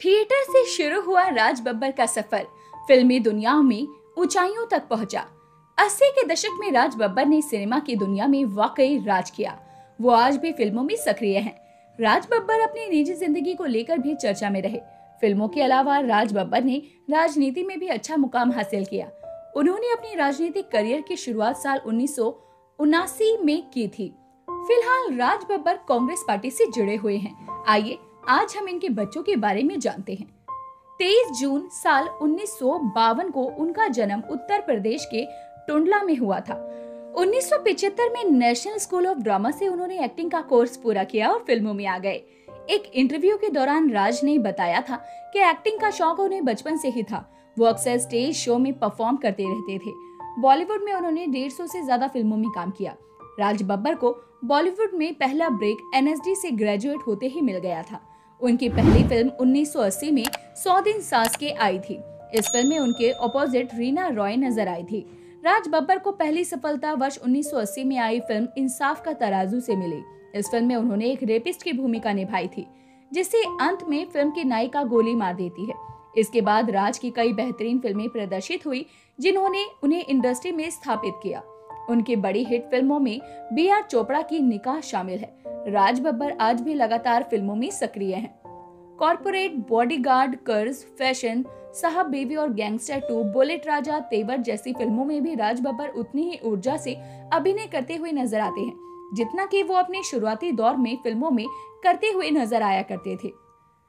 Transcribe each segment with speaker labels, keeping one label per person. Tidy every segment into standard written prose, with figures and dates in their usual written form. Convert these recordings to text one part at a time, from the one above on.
Speaker 1: Theatre से शुरू हुआ राज बब्बर का सफर फिल्मी दुनिया में ऊंचाइयों तक पहुंचा। 80 के दशक में राज बब्बर ने सिनेमा की दुनिया में वाकई राज किया। वो आज भी फिल्मों में सक्रिय हैं। राज बब्बर अपनी निजी जिंदगी को लेकर भी चर्चा में रहे। फिल्मों के अलावा राज बब्बर ने राजनीति में भी अच्छा मुकाम हासिल किया। उन्होंने अपनी राजनीतिक करियर की शुरुआत साल 1979 में की थी। फिलहाल राज बब्बर कांग्रेस पार्टी से जुड़े हुए हैं। आइए आज हम इनके बच्चों के बारे में जानते हैं। 23 जून साल 1952 को उनका जन्म उत्तर प्रदेश के टुंडला में हुआ था। 1975 में नेशनल स्कूल ऑफ ड्रामा से उन्होंने एक्टिंग का कोर्स पूरा किया और फिल्मों में आ गए। एक इंटरव्यू के दौरान राज ने बताया था कि एक्टिंग का शौक उन्हें बचपन से ही था। वो अक्सर स्टेज शो में परफॉर्म करते रहते थे। बॉलीवुड में उन्होंने 150 से ज्यादा फिल्मों में काम किया। राज बब्बर को बॉलीवुड में पहला ब्रेक एनएसडी से ग्रेजुएट होते ही मिल गया था। उनकी पहली फिल्म 1980 में 100 दिन सास के आई थी। इस फिल्म में उनके अपोजिट रीना रॉय नजर आई थी। राज बब्बर को पहली सफलता वर्ष 1980 में आई फिल्म इंसाफ का तराजू से मिली। इस फिल्म में उन्होंने एक रेपिस्ट की भूमिका निभाई थी, जिसे अंत में फिल्म की नायिका गोली मार देती है। इसके बाद राज की कई बेहतरीन फिल्में प्रदर्शित हुई, जिन्होंने उन्हें इंडस्ट्री में स्थापित किया। उनकी बड़ी हिट फिल्मों में बी.आर. चोपड़ा की निकाह शामिल है। राज बब्बर आज भी लगातार फिल्मों में सक्रिय हैं। कॉर्पोरेट, बॉडीगार्ड, कर्ज, फैशन, साहब बीवी और गैंगस्टर 2, बुलेट राजा, तेवर जैसी फिल्मों में भी राज बब्बर उतनी ही ऊर्जा से अभिनय करते हुए नजर आते हैं, जितना कि वो अपने शुरुआती दौर में फिल्मों में करते हुए नजर आया करते थे।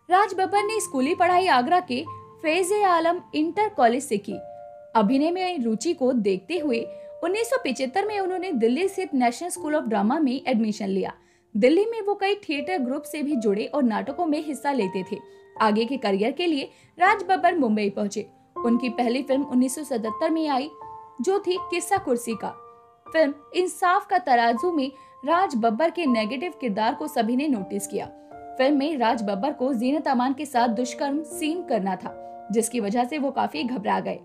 Speaker 1: राज बब्बर ने स्कूली पढ़ाई आगरा के फैज़-ए-आलम इंटर कॉलेज से की। अभिनय में रुचि को देखते हुए 1975 में उन्होंने दिल्ली स्थित नेशनल स्कूल ऑफ ड्रामा में एडमिशन लिया। दिल्ली में वो कई थिएटर ग्रुप से भी जुड़े और नाटकों में हिस्सा लेते थे। आगे के करियर के लिए राज बब्बर मुंबई पहुंचे। उनकी पहली फिल्म 1977 में आई, जो थी किस्सा कुर्सी का। फिल्म इंसाफ का तराजू में राज बब्बर के नेगेटिव किरदार को सभी ने नोटिस किया। फिल्म में राज बब्बर को जीनत अमान के साथ दुष्कर्म सीन करना था, जिसकी वजह से वो काफी घबरा गए।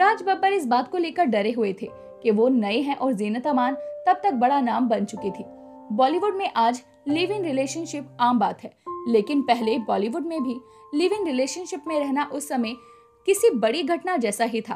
Speaker 1: राज बब्बर इस बात को लेकर डरे हुए थे कि वो नए हैं और जीनत अमान तब तक बड़ा नाम बन चुकी थी। बॉलीवुड में आज लिव इन रिलेशनशिप आम बात है, लेकिन पहले बॉलीवुड में भी लिव इन रिलेशनशिप में रहना उस समय किसी बड़ी घटना जैसा ही था।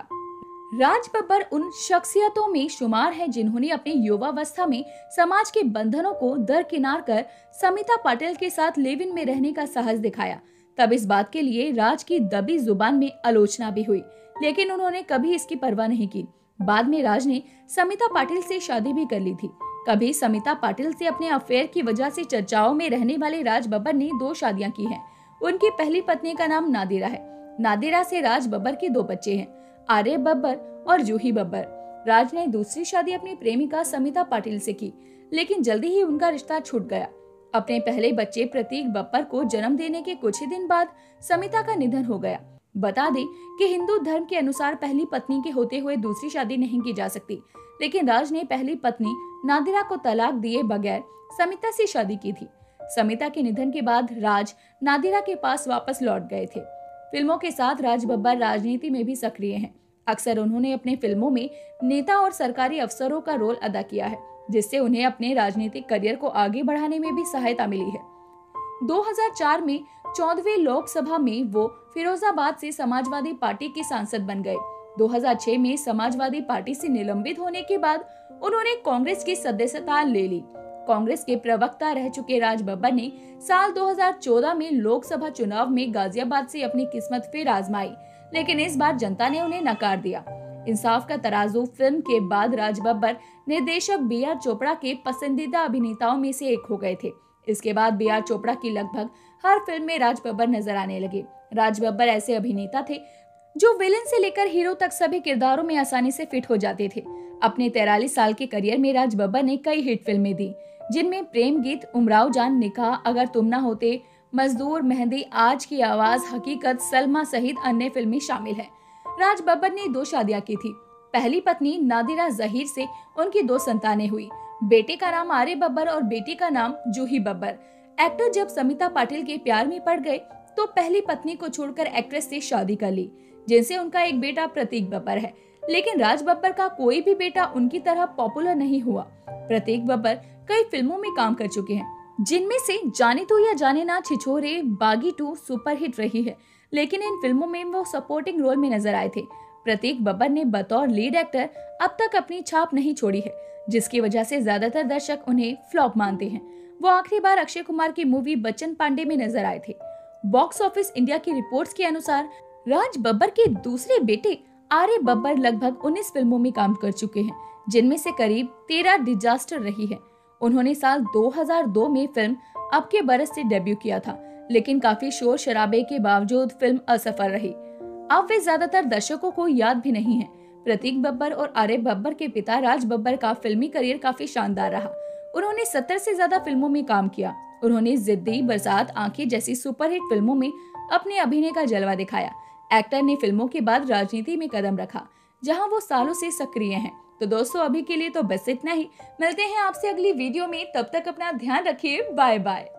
Speaker 1: राज बब्बर उन शख्सियतों में शुमार हैं जिन्होंने अपनी युवावस्था में समाज के बंधनों को दरकिनार कर समिता पाटिल के साथ लिव इन में रहने का साहस दिखाया। तब इस बात के लिए राज की दबी जुबान में आलोचना भी हुई, लेकिन उन्होंने कभी इसकी परवाह नहीं की। बाद में राज ने समिता पाटिल से शादी भी कर ली थी। कभी समिता पाटिल से अपने अफेयर की वजह से चर्चाओं में रहने वाले राज बब्बर ने 2 शादियां की हैं। उनकी पहली पत्नी का नाम नादिरा है। नादिरा से राज बब्बर के 2 बच्चे हैं, आर्य बब्बर और जूही बब्बर। राज ने दूसरी शादी अपनी प्रेमिका समिता पाटिल से की, लेकिन जल्दी ही उनका रिश्ता छूट गया। अपने पहले बच्चे प्रतीक बब्बर को जन्म देने के कुछ ही दिन बाद समिता का निधन हो गया। बता दें कि हिंदू धर्म के अनुसार पहली पत्नी के होते हुए दूसरी शादी नहीं की जा सकती, लेकिन राज ने पहली पत्नी नादिरा को तलाक दिए बगैर समिता से शादी की थी। समिता के निधन के बाद राज नादिरा के पास वापस लौट गए थे। फिल्मों के साथ राज बब्बर राजनीति में भी सक्रिय हैं। अक्सर उन्होंने अपने फिल्मों में नेता और सरकारी अफसरों का रोल अदा किया है, जिससे उन्हें अपने राजनीतिक करियर को आगे बढ़ाने में भी सहायता मिली है। 2004 में 14वीं लोकसभा में वो फिरोजाबाद से समाजवादी पार्टी के सांसद बन गए। 2006 में समाजवादी पार्टी से निलंबित होने के बाद उन्होंने कांग्रेस की सदस्यता ले ली। कांग्रेस के प्रवक्ता रह चुके राज बब्बर ने साल 2014 में लोकसभा चुनाव में गाजियाबाद से अपनी किस्मत फिर आजमाई, लेकिन इस बार जनता ने उन्हें नकार दिया। इंसाफ का तराजू फिल्म के बाद राज बब्बर निर्देशक बी.आर. चोपड़ा के पसंदीदा अभिनेताओं में से एक हो गए थे। इसके बाद बी.आर. चोपड़ा की लगभग हर फिल्म में राज बब्बर नजर आने लगे। राज बब्बर ऐसे अभिनेता थे जो विलेन से लेकर हीरो तक सभी किरदारों में आसानी से फिट हो जाते थे। अपने 43 साल के करियर में राज बब्बर ने कई हिट फिल्में दी, जिनमें प्रेम गीत, उमराव जान, निकाह, अगर तुम ना होते, मजदूर, मेहंदी, आज की आवाज, हकीकत, सलमा सहित अन्य फिल्में शामिल हैं। राज बब्बर ने 2 शादियां की थी। पहली पत्नी नादिरा जहीर से उनकी 2 संतानें हुई। बेटे का नाम आर्य बब्बर और बेटी का नाम जूही बब्बर। एक्टर जब समिता पाटिल के प्यार में पड़ गए तो पहली पत्नी को छोड़कर एक्ट्रेस से शादी कर ली, जिनसे उनका एक बेटा प्रतीक बब्बर है। लेकिन राज बब्बर का कोई भी बेटा उनकी तरह पॉपुलर नहीं हुआ। प्रतीक बब्बर कई फिल्मों में काम कर चुके हैं, जिनमें से जाने तो या जाने ना, छिछोरे, बागी 2 सुपरहिट रही है। लेकिन इन फिल्मों में वो सपोर्टिंग रोल में नजर आए थे। प्रतीक बब्बर ने बतौर लीड एक्टर अब तक अपनी छाप नहीं छोड़ी है, जिसकी वजह से ज्यादातर दर्शक उन्हें फ्लॉप मानते हैं। वो आखिरी बार अक्षय कुमार की मूवी बच्चन पांडे में नजर आए थे। बॉक्स ऑफिस इंडिया की रिपोर्ट्स के अनुसार राज बब्बर के दूसरे बेटे आर्य बब्बर लगभग 19 फिल्मों में काम कर चुके हैं, जिनमें से करीब 13 डिजास्टर रही है। उन्होंने साल 2002 में फिल्म अब के बरस से डेब्यू किया था, लेकिन काफी शोर शराबे के बावजूद फिल्म असफल रही। अब वे ज्यादातर दर्शकों को याद भी नहीं है। प्रतीक बब्बर और आर्य बब्बर के पिता राज बब्बर का फिल्मी करियर काफी शानदार रहा। उन्होंने 70 से ज्यादा फिल्मों में काम किया। उन्होंने जिद्दी, बरसात, आंखें जैसी सुपरहिट फिल्मों में अपने अभिनय का जलवा दिखाया। एक्टर ने फिल्मों के बाद राजनीति में कदम रखा, जहां वो सालों से सक्रिय हैं। तो दोस्तों, अभी के लिए तो बस इतना ही। मिलते हैं आपसे अगली वीडियो में, तब तक अपना ध्यान रखिए। Bye bye.